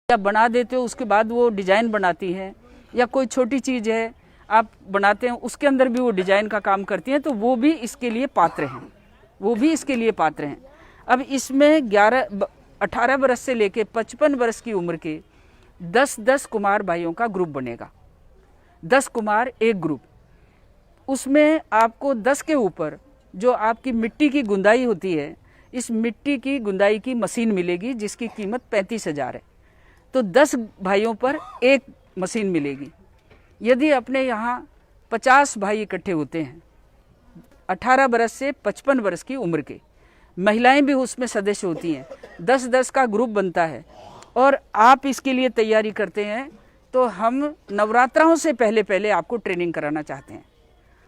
या बना देते हो उसके बाद वो डिजाइन बनाती हैं, या कोई छोटी चीज है आप बनाते हैं उसके अंदर भी वो डिजाइन का काम करती हैं, तो वो भी इसके लिए पात्र हैं, वो भी इसके लिए पात्र हैं। अब इसमें 18 बरस से लेके 55 बरस की उम्र के 10-10 कुमार भाइयों का ग्रुप बनेगा। 10 कुमार एक ग्रुप। उसमें आपको 10 के ऊपर जो आपकी मिट्टी की गुंदाई होती है, इस मिट्टी की गुंदाई की मशीन मिलेगी जिसकी कीमत 35,000 है। तो 10 भाइयों पर एक मशीन मिलेगी। यदि अपने यहाँ 50 भाई इकट्ठे होते हैं 18 बरस से 55 बरस की उम्र के, महिलाएं भी उसमें सदस्य होती हैं, 10-10 का ग्रुप बनता है और आप इसके लिए तैयारी करते हैं, तो हम नवरात्राओं से पहले पहले आपको ट्रेनिंग कराना चाहते हैं।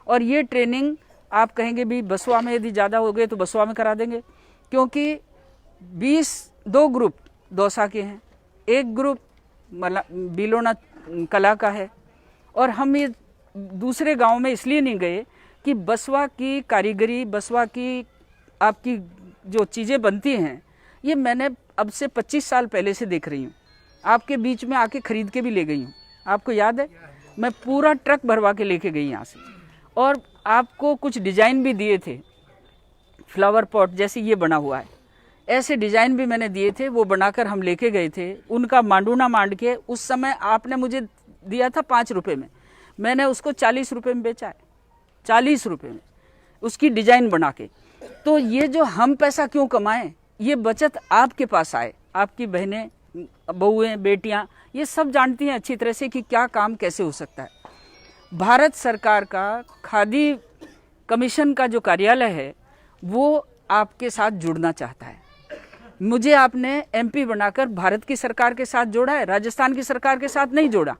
और ये ट्रेनिंग आप कहेंगे भी बसवा में यदि ज़्यादा हो गए तो बसवा में करा देंगे, क्योंकि 2 ग्रुप दौसा के हैं, एक ग्रुप बिलोना कला का है, और हम ये दूसरे गांव में इसलिए नहीं गए कि बसवा की कारीगरी, बसवा की आपकी जो चीज़ें बनती हैं, ये मैंने अब से 25 साल पहले से देख रही हूँ। आपके बीच में आके खरीद के भी ले गई हूँ, आपको याद है? मैं पूरा ट्रक भरवा के लेके गई यहाँ से, और आपको कुछ डिजाइन भी दिए थे, फ्लावर पॉट जैसे ये बना हुआ है, ऐसे डिजाइन भी मैंने दिए थे, वो बनाकर हम लेके गए थे। उनका मांडूना मांड के उस समय आपने मुझे दिया था 5 रुपये में, मैंने उसको 40 रुपये में बेचा है, 40 रुपये में उसकी डिजाइन बना के। तो ये जो हम पैसा क्यों कमाएं, ये बचत आपके पास आए। आपकी बहनें, बहुएं, बेटियां ये सब जानती हैं अच्छी तरह से कि क्या काम कैसे हो सकता है। भारत सरकार का खादी कमीशन का जो कार्यालय है वो आपके साथ जुड़ना चाहता है। मुझे आपने एमपी बनाकर भारत की सरकार के साथ जोड़ा है, राजस्थान की सरकार के साथ नहीं जोड़ा।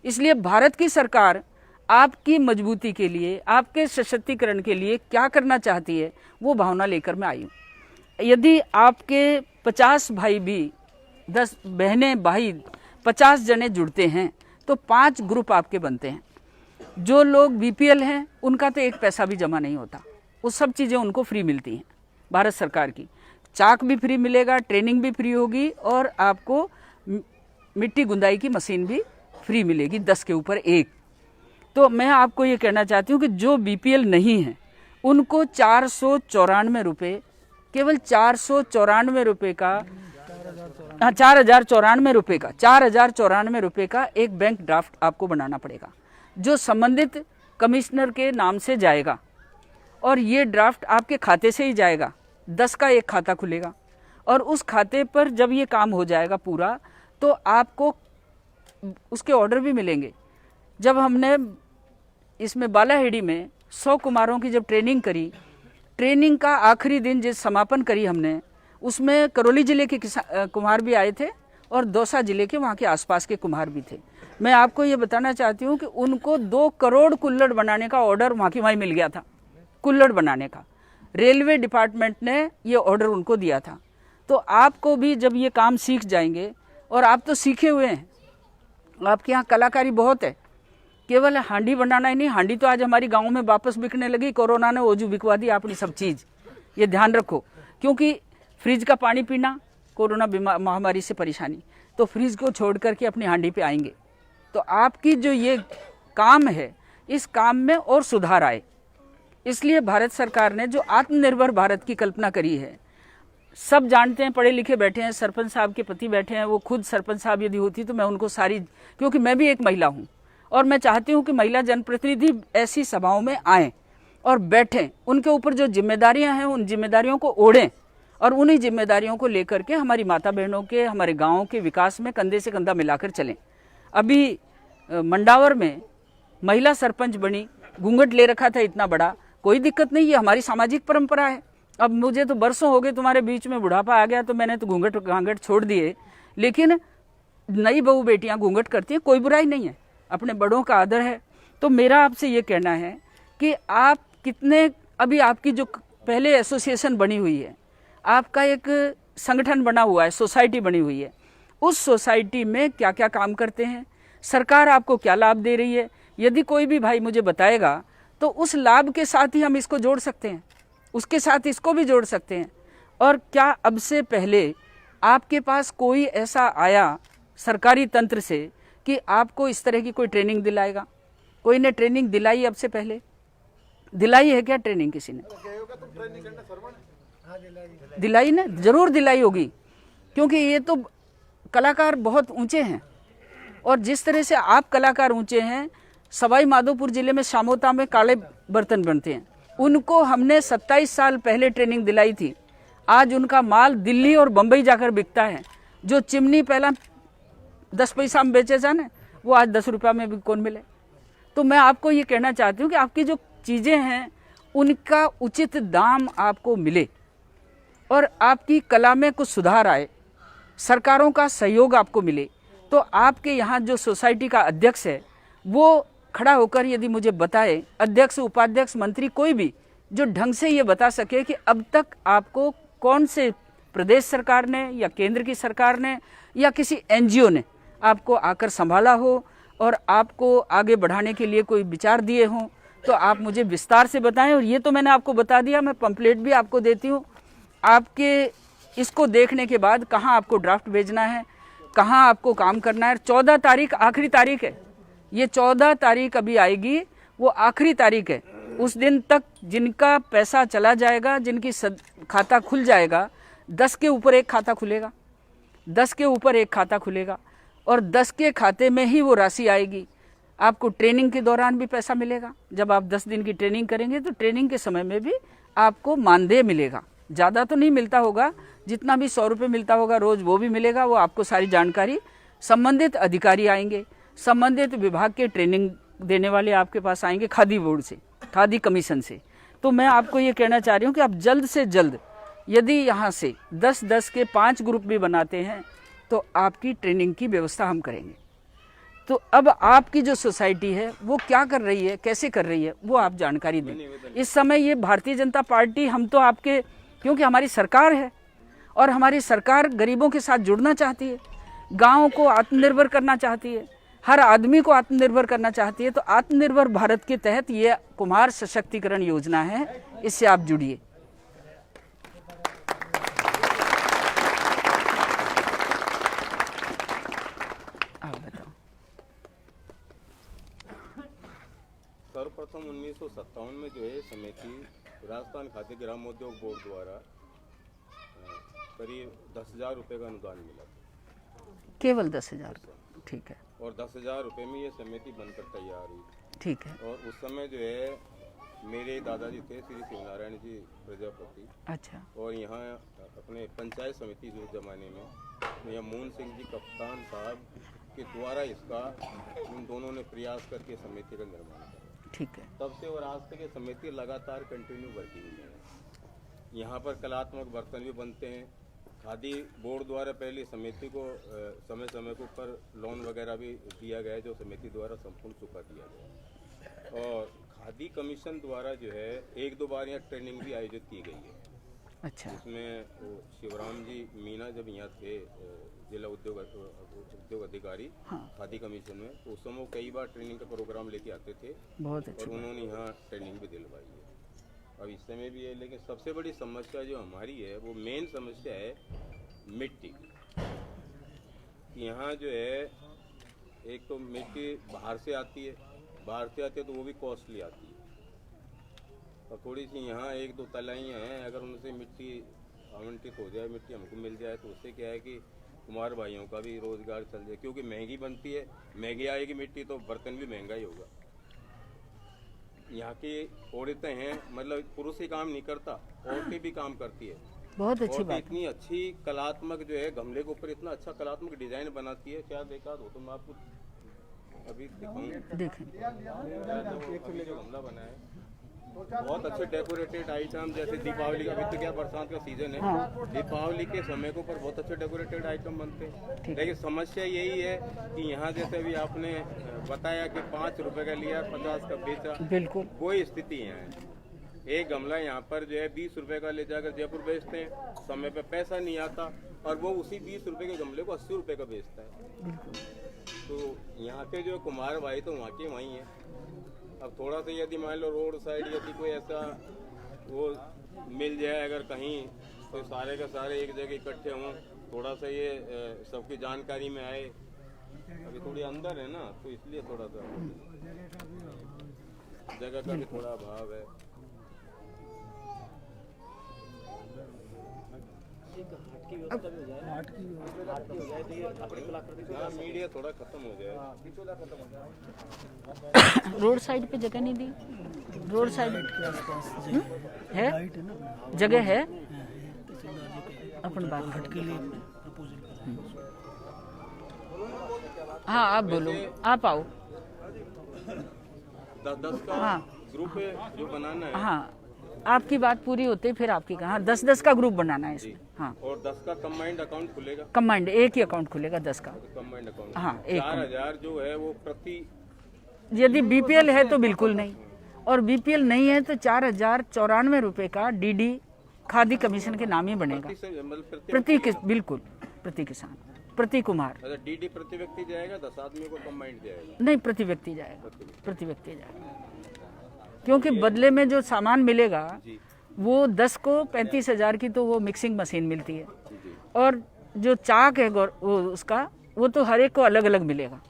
इसलिए भारत की सरकार आपकी मजबूती के लिए, आपके सशक्तिकरण के लिए क्या करना चाहती है, वो भावना लेकर मैं आई हूँ। यदि आपके 50 भाई भी, 10 बहनें भाई 50 जने जुड़ते हैं तो 5 ग्रुप आपके बनते हैं। जो लोग बीपीएल हैं उनका तो एक पैसा भी जमा नहीं होता, वो सब चीज़ें उनको फ्री मिलती हैं भारत सरकार की। चाक भी फ्री मिलेगा, ट्रेनिंग भी फ्री होगी, और आपको मिट्टी गुंदाई की मशीन भी फ्री मिलेगी, 10 के ऊपर एक। तो मैं आपको ये कहना चाहती हूँ कि जो बीपीएल नहीं है उनको 494 रुपये, केवल 494 रुपये का, 4094 रुपये का, 4094 रुपये का एक बैंक ड्राफ्ट आपको बनाना पड़ेगा, जो संबंधित कमिश्नर के नाम से जाएगा, और ये ड्राफ्ट आपके खाते से ही जाएगा। 10 का एक खाता खुलेगा, और उस खाते पर जब ये काम हो जाएगा पूरा, तो आपको उसके ऑर्डर भी मिलेंगे। जब हमने इसमें बालाहेड़ी में 100 कुमारों की जब ट्रेनिंग करी, ट्रेनिंग का आखिरी दिन जिस समापन करी हमने, उसमें करौली जिले के कुम्हार भी आए थे और दौसा जिले के वहाँ के आसपास के कुम्हार भी थे। मैं आपको ये बताना चाहती हूँ कि उनको 2 करोड़ कुल्हड़ बनाने का ऑर्डर वहाँ की वहीं मिल गया था, कुल्हड़ बनाने का। रेलवे डिपार्टमेंट ने ये ऑर्डर उनको दिया था। तो आपको भी जब ये काम सीख जाएंगे, और आप तो सीखे हुए हैं, आपके यहाँ कलाकारी बहुत है, केवल हांडी बनाना ही नहीं, हांडी तो आज हमारी गांव में वापस बिकने लगी, कोरोना ने ओजू बिकवा दी अपनी सब चीज़, ये ध्यान रखो। क्योंकि फ्रिज का पानी पीना, कोरोना महामारी से परेशानी, तो फ्रिज को छोड़ करके अपनी हांडी पे आएंगे। तो आपकी जो ये काम है, इस काम में और सुधार आए। इसलिए भारत सरकार ने जो आत्मनिर्भर भारत की कल्पना करी है, सब जानते हैं, पढ़े लिखे बैठे हैं, सरपंच साहब के पति बैठे हैं, वो खुद सरपंच साहब यदि होती तो मैं उनको सारी, क्योंकि मैं भी एक महिला हूँ, और मैं चाहती हूँ कि महिला जनप्रतिनिधि ऐसी सभाओं में आएँ और बैठें, उनके ऊपर जो जिम्मेदारियाँ हैं उन जिम्मेदारियों को ओढ़ें, और उन्हीं जिम्मेदारियों को लेकर के हमारी माता बहनों के, हमारे गाँव के विकास में कंधे से कंधा मिलाकर चलें। अभी मंडावर में महिला सरपंच बनी, घूंघट ले रखा था इतना बड़ा, कोई दिक्कत नहीं, ये हमारी सामाजिक परंपरा है। अब मुझे तो बरसों हो गए, तुम्हारे बीच में बुढ़ापा आ गया तो मैंने तो घूंघट घांघट छोड़ दिए, लेकिन नई बहू बेटियां घूंघट करती हैं, कोई बुराई नहीं है, अपने बड़ों का आदर है। तो मेरा आपसे ये कहना है कि आप कितने, अभी आपकी जो पहले एसोसिएशन बनी हुई है, आपका एक संगठन बना हुआ है, सोसाइटी बनी हुई है, उस सोसाइटी में क्या क्या काम करते हैं, सरकार आपको क्या लाभ दे रही है, यदि कोई भी भाई मुझे बताएगा तो उस लाभ के साथ ही हम इसको जोड़ सकते हैं, उसके साथ इसको भी जोड़ सकते हैं। और क्या अब से पहले आपके पास कोई ऐसा आया सरकारी तंत्र से कि आपको इस तरह की कोई ट्रेनिंग दिलाएगा? कोई ने ट्रेनिंग दिलाई अब से पहले? दिलाई है क्या ट्रेनिंग किसी ने? दिलाई ना, जरूर दिलाई होगी, क्योंकि ये तो कलाकार बहुत ऊंचे हैं। और जिस तरह से आप कलाकार ऊंचे हैं, सवाई माधोपुर जिले में शामोता में काले बर्तन बनते हैं, उनको हमने 27 साल पहले ट्रेनिंग दिलाई थी। आज उनका माल दिल्ली और बम्बई जाकर बिकता है। जो चिमनी पहला 10 पैसा में बेचे जाने, वो आज 10 रुपया में भी कौन मिले। तो मैं आपको ये कहना चाहती हूँ कि आपकी जो चीज़ें हैं उनका उचित दाम आपको मिले और आपकी कला में कुछ सुधार आए, सरकारों का सहयोग आपको मिले। तो आपके यहाँ जो सोसाइटी का अध्यक्ष है वो खड़ा होकर यदि मुझे बताए, अध्यक्ष, उपाध्यक्ष, मंत्री, कोई भी जो ढंग से ये बता सके कि अब तक आपको कौन से प्रदेश सरकार ने या केंद्र की सरकार ने या किसी एनजीओ ने आपको आकर संभाला हो और आपको आगे बढ़ाने के लिए कोई विचार दिए हों, तो आप मुझे विस्तार से बताएं। और ये तो मैंने आपको बता दिया, मैं पंपलेट भी आपको देती हूँ। आपके इसको देखने के बाद कहाँ आपको ड्राफ्ट भेजना है, कहाँ आपको काम करना है। 14 तारीख आखिरी तारीख है, ये 14 तारीख अभी आएगी, वो आखिरी तारीख है। उस दिन तक जिनका पैसा चला जाएगा, जिनकी खाता खुल जाएगा, 10 के ऊपर एक खाता खुलेगा, 10 के ऊपर एक खाता खुलेगा और 10 के खाते में ही वो राशि आएगी। आपको ट्रेनिंग के दौरान भी पैसा मिलेगा। जब आप 10 दिन की ट्रेनिंग करेंगे तो ट्रेनिंग के समय में भी आपको मानदेय मिलेगा। ज़्यादा तो नहीं मिलता होगा, जितना भी 100 रुपये मिलता होगा रोज़ वो भी मिलेगा। वो आपको सारी जानकारी, संबंधित अधिकारी आएंगे, संबंधित विभाग के ट्रेनिंग देने वाले आपके पास आएंगे, खादी बोर्ड से, खादी कमीशन से। तो मैं आपको ये कहना चाह रही हूँ कि आप जल्द से जल्द यदि यहाँ से 10-10 के 5 ग्रुप भी बनाते हैं तो आपकी ट्रेनिंग की व्यवस्था हम करेंगे। तो अब आपकी जो सोसाइटी है वो क्या कर रही है, कैसे कर रही है, वो आप जानकारी दें। इस समय ये भारतीय जनता पार्टी, हम तो आपके, क्योंकि हमारी सरकार है और हमारी सरकार गरीबों के साथ जुड़ना चाहती है, गाँव को आत्मनिर्भर करना चाहती है, हर आदमी को आत्मनिर्भर करना चाहती है। तो आत्मनिर्भर भारत के तहत ये कुम्हार सशक्तिकरण योजना है, इससे आप जुड़िए। सर्वप्रथम 1957 में जो है समिति राजस्थान खाद्य ग्रामोद्योग बोर्ड द्वारा करीब 10,000 रुपये का अनुदान मिला था। केवल 10,000? ठीक है। और 10,000 रुपये में ये समिति बनकर तैयार हुई। ठीक है। और उस समय जो है मेरे दादाजी थे श्री शिवनारायण जी प्रजापति। अच्छा। और यहाँ अपने पंचायत समिति जो जमाने में यहाँ मोहन सिंह जी कप्तान साहब के द्वारा इसका उन दोनों ने प्रयास करके समिति का निर्माण किया। ठीक है। तब से और आज तक ये समिति लगातार कंटिन्यू वर्किंग में है। यहाँ पर कलात्मक बर्तन भी बनते हैं। खादी बोर्ड द्वारा पहले समिति को समय समय के ऊपर लोन वगैरह भी दिया गया है, जो समिति द्वारा संपूर्ण चुका दिया गया। और खादी कमीशन द्वारा जो है 1-2 बार यहाँ ट्रेनिंग भी आयोजित की गई है। अच्छा। इसमें शिवराम जी मीना जब यहाँ थे जिला उद्योग अधिकारी, हाँ, खादी कमीशन में, तो उस समय कई बार ट्रेनिंग का प्रोग्राम लेके आते थे। बहुत अच्छा। और उन्होंने यहाँ ट्रेनिंग भी दिलवाई है। अब इस समय भी है, लेकिन सबसे बड़ी समस्या जो हमारी है वो मेन समस्या है मिट्टी की। यहाँ जो है एक तो मिट्टी बाहर से आती है तो वो भी कॉस्टली आती है। और थोड़ी सी यहाँ 1-2 तलाइयाँ हैं, अगर उनसे मिट्टी आवंटित हो जाए, मिट्टी हमको मिल जाए, तो उससे क्या है कि कुम्हार भाइयों का भी रोजगार चल जाए। क्योंकि महंगी बनती है, महंगी आएगी मिट्टी तो बर्तन भी महंगा ही होगा। यहाँ की औरतें हैं, मतलब पुरुष ही काम नहीं करता, औरतें भी काम करती है। बहुत अच्छी बात। इतनी अच्छी कलात्मक जो है गमले के ऊपर इतना अच्छा कलात्मक डिजाइन बनाती है, क्या देखा हो तो मैं आपको अभी दिखाऊं। देखें जो गमला बना है बहुत अच्छे डेकोरेटेड आइटम, जैसे दीपावली का, अभी तो क्या बरसात का सीजन है, हाँ, दीपावली के समय के ऊपर बहुत अच्छे डेकोरेटेड आइटम बनते हैं। लेकिन समस्या यही है कि यहाँ जैसे अभी आपने बताया कि 5 रुपए का लिया, 50 का बेचा, बिल्कुल कोई स्थिति है। एक गमला यहाँ पर जो है 20 रुपए का ले जाकर जयपुर बेचते हैं, समय पे पैसा नहीं आता, और वो उसी 20 रुपए के गमले को 80 रुपए का बेचता है। तो यहाँ के जो कुम्हार भाई तो वहाँ के वहीं है। अब थोड़ा सा यदि मान लो रोड साइड यदि कोई ऐसा वो मिल जाए अगर कहीं, तो सारे का सारे एक जगह इकट्ठे हों, थोड़ा सा ये सबकी जानकारी में आए अभी थोड़ी अंदर है ना, तो इसलिए थोड़ा सा जगह का भी थोड़ा अभाव है। हाँ, मीडिया थोड़ा खत्म हो जाए। रोड साइड पे जगह नहीं दी, रोड साइड के आसपास है, जगह है अपन बात के लिए। हाँ आप बोलो, आप आओ। 10 का हाँ ग्रुप जो बनाना है। हाँ आपकी बात पूरी होते फिर आपकी कहा 10-10 का ग्रुप बनाना है इसमें। हाँ और 10 का कंबाइंड अकाउंट खुलेगा। कंबाइंड एक ही अकाउंट खुलेगा 10 का। कंबाइंड अकाउंट हाँ एक 4000 जो है वो प्रति, यदि बीपीएल है तो बिल्कुल नहीं, और बीपीएल नहीं है तो 4094 रुपए का डीडी खादी कमीशन के नाम ही बनेगा बिल्कुल प्रति किसान, प्रति कुमार। अच्छा डीडी प्रति व्यक्ति जाएगा, 10 आदमी को कंबाइंड जाएगा? नहीं प्रति व्यक्ति जाएगा, प्रति व्यक्ति जाएगा, क्योंकि बदले में जो सामान मिलेगा वो 10 को 35,000 की तो वो मिक्सिंग मशीन मिलती है, और जो चाक है वो उसका वो तो हर एक को अलग अलग मिलेगा,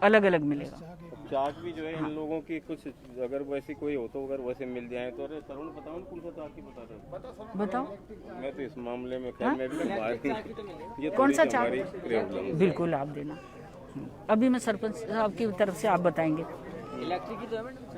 अलग अलग मिलेगा। चाक भी जो है इन लोगों की कुछ अगर वैसे कोई हो तो अगर वैसे मिल जाए तो। अरे तरुण बताओ ना, कौन सा चाक की बता रहे हो? बताओ। मैं तो इस मामले में खैर मैं भी ये कौन सा चाक? प्रॉब्लम बिल्कुल आप देना। अभी मैं सरपंच साहब की तरफ से आप बताएंगे। इलेक्ट्रिक की तो है मैडम।